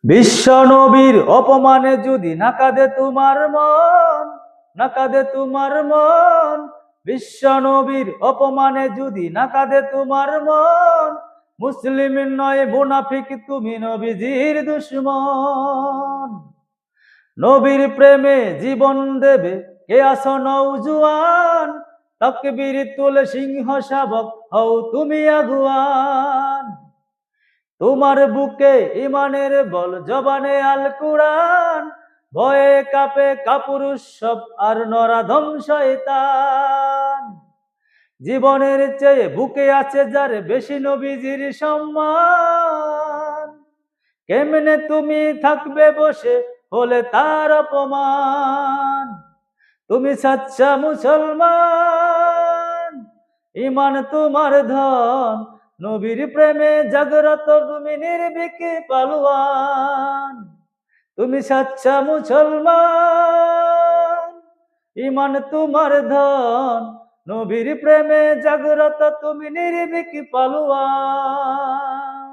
বিশ্ব নবীর অপমানে যদি না কাঁদে তোমার মন, না কাঁদে তোমার মন, বিশ্ব নবীর অপমানে যদি না কাঁদে তোমার মন, মুসলিম নয় মুনাফিক তুমি নবীজির দুশমন। নবীর প্রেমে জীবন দেবে কে আসো নওজুয়ান, তাকবীর তুলে সিংহ শাবক হও তুমি আগুয়ান। তোমার বুকে ইমানের বল জবানে আল কুরআন, ভয়ে কাঁপে কাপুরুষ সব আর নরাধম শয়তান। জীবনের চেয়ে বুকে আছে যার বেশি নবীজির সম্মান, কেমনে তুমি থাকবে বসে হলে তার অপমান। তুমি সাচ্চা মুসলমান, ইমান তোমার ধন, নবীর প্রেমে জাগ্রত তুমি নির্ভীক পালোয়ান। তুমি সাচ্চা মুসলমান, ইমান তোমার ধন, নবীর প্রেমে জাগ্রত তুমি নির্ভীক পালোয়ান।